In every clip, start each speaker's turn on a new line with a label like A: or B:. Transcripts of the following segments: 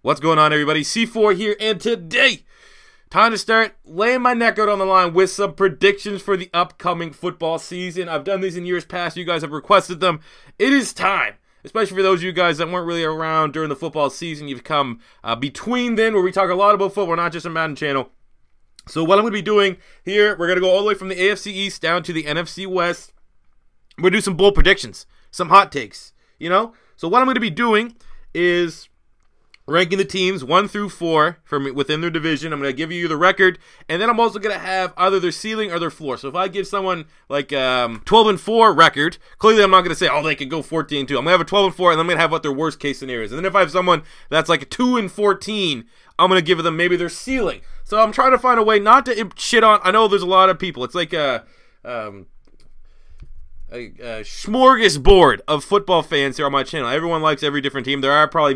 A: What's going on, everybody? C4 here, and today, time to start laying my neck out on the line with some predictions for the upcoming football season. I've done these in years past. You guys have requested them. It is time, especially for those of you guys that weren't really around during the football season. You've come between then, where we talk a lot about football, not just a Madden channel. So what I'm going to be doing here, we're going to go all the way from the AFC East down to the NFC West. We're going to do some bold predictions, some hot takes, you know? So what I'm going to be doing is ranking the teams 1 through 4 from within their division. I'm going to give you the record, and then I'm also going to have either their ceiling or their floor. So if I give someone like 12-4 record, clearly I'm not going to say, oh, they could go 14-2. I'm going to have a 12-4, and I'm going to have what their worst case scenario is. And then if I have someone that's like a 2-14, I'm going to give them maybe their ceiling. So I'm trying to find a way not to shit on. I know there's a lot of people. It's like a smorgasbord of football fans here on my channel. Everyone likes every different team. There are probably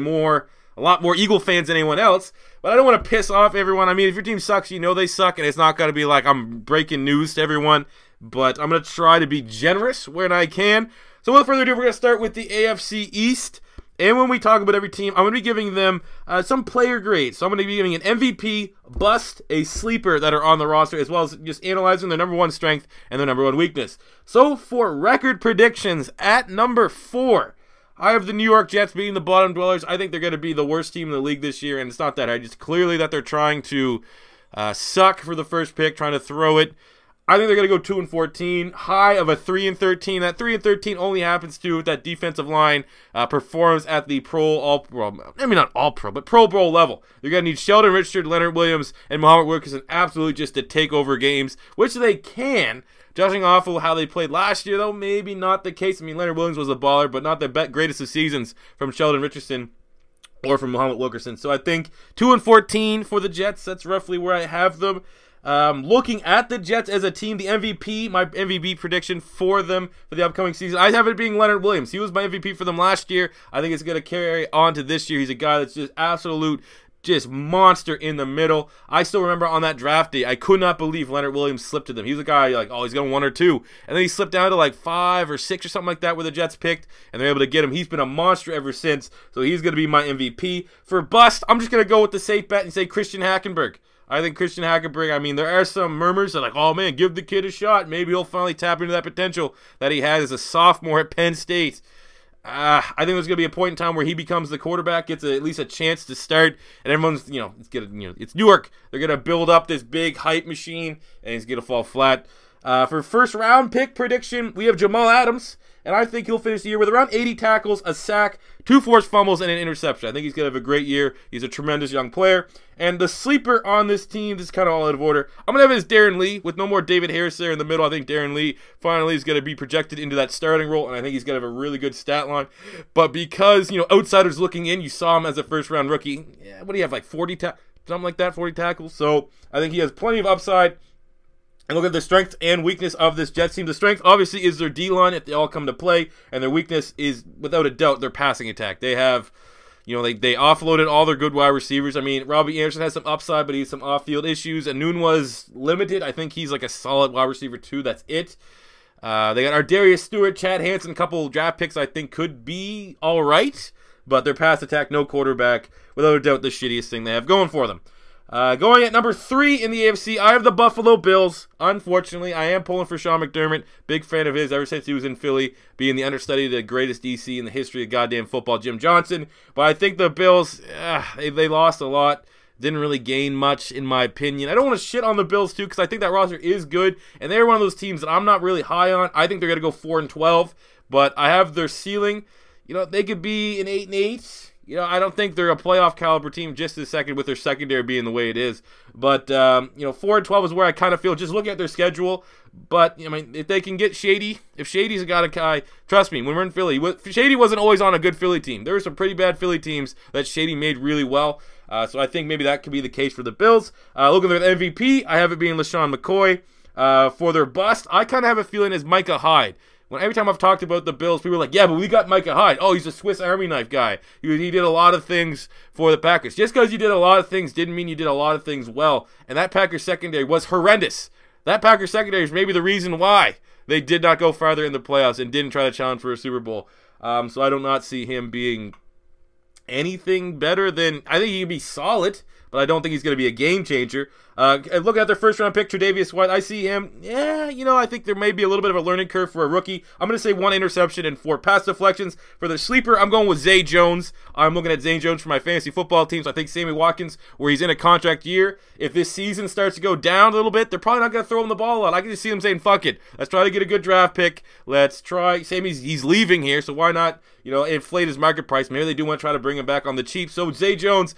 A: a lot more Eagle fans than anyone else, but I don't want to piss off everyone. I mean, if your team sucks, you know they suck, and it's not going to be like I'm breaking news to everyone, but I'm going to try to be generous when I can. So without further ado, we're going to start with the AFC East, and when we talk about every team, I'm going to be giving them some player grades. So I'm going to be giving an MVP, bust, a sleeper that are on the roster, as well as just analyzing their number 1 strength and their number 1 weakness. So for record predictions, at number 4, I have the New York Jets being the bottom dwellers. I think they're going to be the worst team in the league this year, and it's not that hard. It's clearly that they're trying to suck for the first pick, trying to throw it. I think they're going to go 2-14, high of a 3-13. That 3-13 only happens to if that defensive line performs at the Pro Bowl level. They're going to need Sheldon Richard, Leonard Williams, and Muhammad Wilkerson absolutely just to take over games, which they can. Judging off of how they played last year, though, maybe not the case. I mean, Leonard Williams was a baller, but not the greatest of seasons from Sheldon Richardson or from Muhammad Wilkerson. So I think 2-14 for the Jets. That's roughly where I have them. Looking at the Jets as a team, the MVP, my MVP prediction for them for the upcoming season, I have it being Leonard Williams. He was my MVP for them last year. I think it's going to carry on to this year. He's a guy that's just absolute monster in the middle. I still remember on that draft day, I could not believe Leonard Williams slipped to them. He was a guy like, oh, he's going 1 or 2. And then he slipped down to like 5 or 6 or something like that where the Jets picked, and they're able to get him. He's been a monster ever since, so he's going to be my MVP. For bust, I'm just going to go with the safe bet and say Christian Hackenberg. I think Christian Hackenberg, I mean, there are some murmurs that are like, oh man, give the kid a shot. Maybe he'll finally tap into that potential that he has as a sophomore at Penn State. I think there's going to be a point in time where he becomes the quarterback, gets at least a chance to start, and everyone's, it's Newark. They're going to build up this big hype machine, and he's going to fall flat. For first round pick prediction, we have Jamal Adams, and I think he'll finish the year with around 80 tackles, a sack, 2 forced fumbles, and an interception. I think he's going to have a great year. He's a tremendous young player. And the sleeper on this team, this is kind of all out of order, I'm going to have his Darren Lee, with no more David Harris there in the middle. I think Darren Lee finally is going to be projected into that starting role, and I think he's going to have a really good stat line. But because, outsiders looking in, you saw him as a first-round rookie. Yeah, what do you have, like 40 something like that, 40 tackles? So I think he has plenty of upside. And look at the strength and weakness of this Jets team. The strength, obviously, is their D-line if they all come to play. And their weakness is, without a doubt, their passing attack. They have, they offloaded all their good wide receivers. I mean, Robbie Anderson has some upside, but he has some off-field issues. And Noon was limited. I think he's like a solid wide receiver, too. That's it. They got Ardarius Stewart, Chad Hansen, a couple draft picks I think could be all right. But their pass attack, no quarterback. Without a doubt, the shittiest thing they have going for them. Going at number 3 in the AFC, I have the Buffalo Bills. Unfortunately, I am pulling for Sean McDermott. Big fan of his ever since he was in Philly, being the understudy of the greatest DC in the history of goddamn football, Jim Johnson. But I think the Bills, they lost a lot. Didn't really gain much, in my opinion. I don't want to shit on the Bills, too, because I think that roster is good. And they're one of those teams that I'm not really high on. I think they're going to go 4-12. But I have their ceiling. They could be an 8-8. I don't think they're a playoff caliber team just a second with their secondary being the way it is. But, 4-12 is where I kind of feel just looking at their schedule. But, I mean, if they can get Shady, if Shady's got a guy, trust me, when we're in Philly, Shady wasn't always on a good Philly team. There were some pretty bad Philly teams that Shady made really well. So I think maybe that could be the case for the Bills. Looking at their MVP, I have it being LaShawn McCoy. For their bust, I kind of have a feeling as Micah Hyde. Every time I've talked about the Bills, people are like, yeah, but we got Micah Hyde. Oh, he's a Swiss Army knife guy. He did a lot of things for the Packers. Just because you did a lot of things didn't mean you did a lot of things well. And that Packers secondary was horrendous. That Packers secondary is maybe the reason why they did not go farther in the playoffs and didn't try to challenge for a Super Bowl. So I do not see him being anything better than, I think he can be solid, but I don't think he's going to be a game changer. Looking at their first round pick, Tre'davious White, I see him, I think there may be a little bit of a learning curve for a rookie. I'm going to say 1 interception and 4 pass deflections. For the sleeper, I'm going with Zay Jones. I'm looking at Zay Jones for my fantasy football teams. I think Sammy Watkins, where he's in a contract year, if this season starts to go down a little bit, they're probably not going to throw him the ball a lot. I can just see him saying, fuck it. Let's try to get a good draft pick. Let's try. Sammy's, he's leaving here, so why not, inflate his market price? Maybe they do want to try to bring him back on the cheap. So Zay Jones,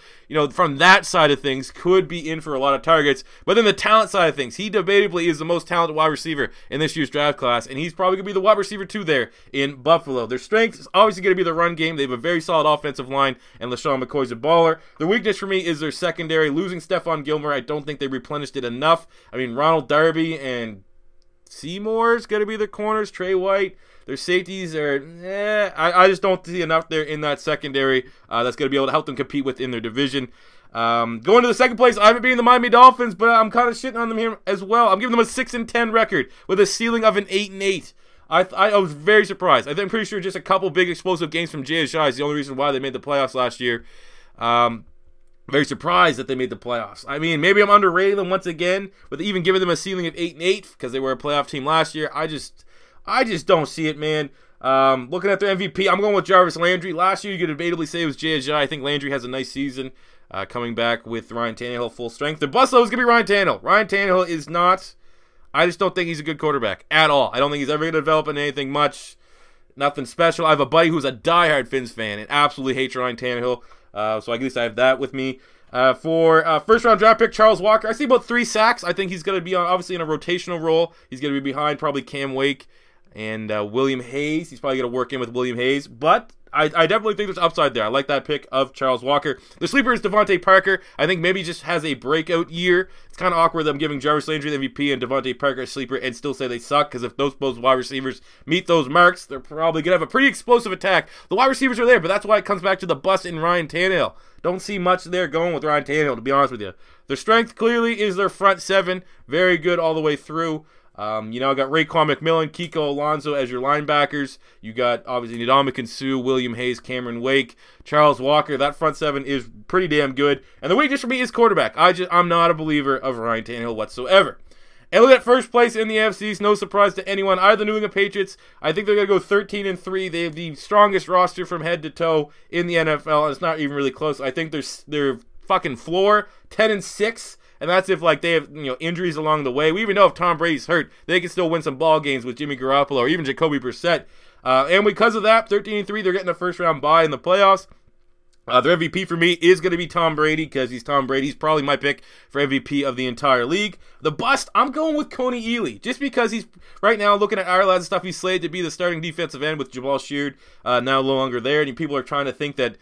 A: from that side of things, could be in for a lot of targets. But then the talent side of things, he debatably is the most talented wide receiver in this year's draft class, and he's probably going to be the wide receiver 2 there in Buffalo. Their strength is obviously going to be the run game. They have a very solid offensive line, and LaShawn McCoy's a baller. The weakness for me is their secondary. Losing Stephon Gilmore, I don't think they replenished it enough. I mean, Ronald Darby and Seymour's going to be their corners. Trey White. Their safeties are, I just don't see enough there in that secondary that's going to be able to help them compete within their division. Going to the second place, I haven't been the Miami Dolphins, but I'm kind of shitting on them here as well. I'm giving them a 6-10 record with a ceiling of an 8-8. I was very surprised. I'm pretty sure just a couple big explosive games from Jay is the only reason why they made the playoffs last year. Very surprised that they made the playoffs. I mean, maybe I'm underrating them once again, with even giving them a ceiling of 8-8 because they were a playoff team last year. I just don't see it, man. Looking at their MVP, I'm going with Jarvis Landry. Last year, you could debatably say it was Jay. I think Landry has a nice season coming back with Ryan Tannehill full strength. The bust, though, is going to be Ryan Tannehill. Ryan Tannehill is not, I just don't think he's a good quarterback at all. I don't think he's ever going to develop into anything much, nothing special. I have a buddy who's a diehard Fins fan and absolutely hates Ryan Tannehill, so at least I have that with me. For first-round draft pick, Charles Walker, I see about 3 sacks. I think he's going to be obviously in a rotational role. He's going to be behind probably Cam Wake and William Hayes. He's probably going to work in with William Hayes, but I definitely think there's upside there. I like that pick of Charles Walker. The sleeper is Devontae Parker. I think maybe he just has a breakout year. It's kind of awkward that I'm giving Jarvis Landry the MVP and Devontae Parker a sleeper and still say they suck, because if those both wide receivers meet those marks, they're probably going to have a pretty explosive attack. The wide receivers are there, but that's why it comes back to the bust in Ryan Tannehill. Don't see much there going with Ryan Tannehill, to be honest with you. Their strength clearly is their front 7. Very good all the way through. I got Raekwon McMillan, Kiko Alonso as your linebackers. You got, obviously, Ndamukong Suh, William Hayes, Cameron Wake, Charles Walker. That front 7 is pretty damn good. And the weakness for me is quarterback. I'm not a believer of Ryan Tannehill whatsoever. And look at first place in the AFC East. No surprise to anyone. Either the New England Patriots, I think they're going to go 13-3. They have the strongest roster from head to toe in the NFL, and it's not even really close. I think their fucking floor, 10-6. And that's if, like, they have, injuries along the way. We even know if Tom Brady's hurt, they can still win some ball games with Jimmy Garoppolo or even Jacoby Brissett. And because of that, 13-3, they're getting a first-round bye in the playoffs. Their MVP for me is going to be Tom Brady, because he's Tom Brady. He's probably my pick for MVP of the entire league. The bust, I'm going with Coney Ealy, just because he's, right now, looking at our lads and stuff, he's slated to be the starting defensive end with Jabal Sheard now no longer there. And people are trying to think that,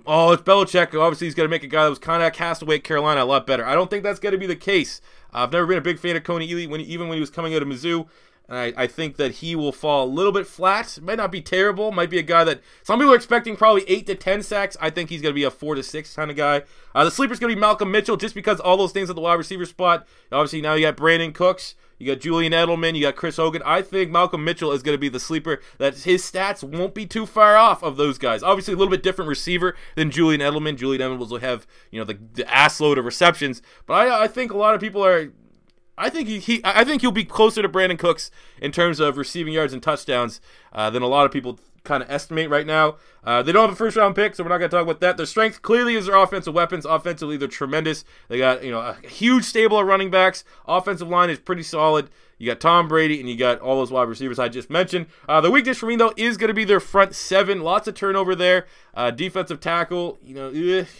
A: oh, it's Belichick. Obviously, he's going to make a guy that was kind of cast away at Carolina a lot better. I don't think that's going to be the case. I've never been a big fan of Coney Ealy, even when he was coming out of Mizzou. And I think that he will fall a little bit flat. Might not be terrible. Might be a guy that some people are expecting probably 8 to 10 sacks. I think he's going to be a 4 to 6 kind of guy. The sleeper's going to be Malcolm Mitchell, just because all those things at the wide receiver spot. Obviously, now you got Brandon Cooks. You got Julian Edelman. You got Chris Hogan. I think Malcolm Mitchell is going to be the sleeper. That his stats won't be too far off of those guys. Obviously, a little bit different receiver than Julian Edelman. Julian Edelman will have, the ass load of receptions. But I think a lot of people are... I think he'll be closer to Brandon Cooks in terms of receiving yards and touchdowns than a lot of people kind of estimate right now. They don't have a first-round pick, so we're not going to talk about that. Their strength clearly is their offensive weapons. Offensively, they're tremendous. They got a huge stable of running backs. Offensive line is pretty solid. You got Tom Brady, and you got all those wide receivers I just mentioned. The weakness for me, though, is going to be their front 7. Lots of turnover there. Defensive tackle,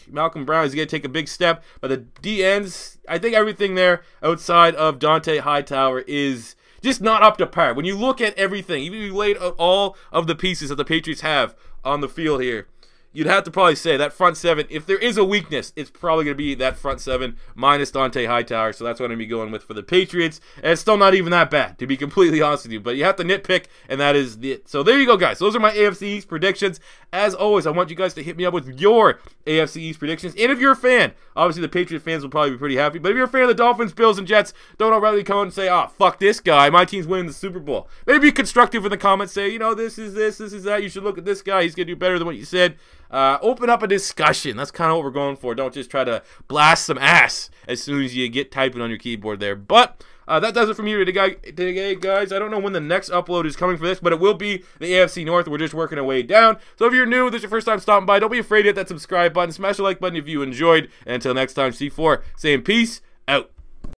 A: Malcolm Brown is going to take a big step. But the D-ends, I think everything there outside of Dante Hightower is just not up to par. When you look at everything, even if you laid out all of the pieces that the Patriots have on the field here, you'd have to probably say that front 7, if there is a weakness, it's probably going to be that front 7 minus Dante Hightower. So that's what I'm going to be going with for the Patriots. And it's still not even that bad, to be completely honest with you. But you have to nitpick, and that is it. So there you go, guys. Those are my AFC East predictions. As always, I want you guys to hit me up with your AFC East predictions. And if you're a fan, obviously the Patriot fans will probably be pretty happy. But if you're a fan of the Dolphins, Bills, and Jets, don't already come out and say, oh, fuck this guy. My team's winning the Super Bowl. Maybe be constructive in the comments. Say, this is that. You should look at this guy. He's going to do better than what you said. open up a discussion. That's kind of what we're going for. Don't just try to blast some ass as soon as you get typing on your keyboard there. But that does it from me today, guys. I don't know when the next upload is coming for this, but it will be the AFC North. We're just working our way down. So if you're new, this is your first time stopping by, don't be afraid to hit that subscribe button. Smash the like button if you enjoyed. And until next time, C4 saying peace out.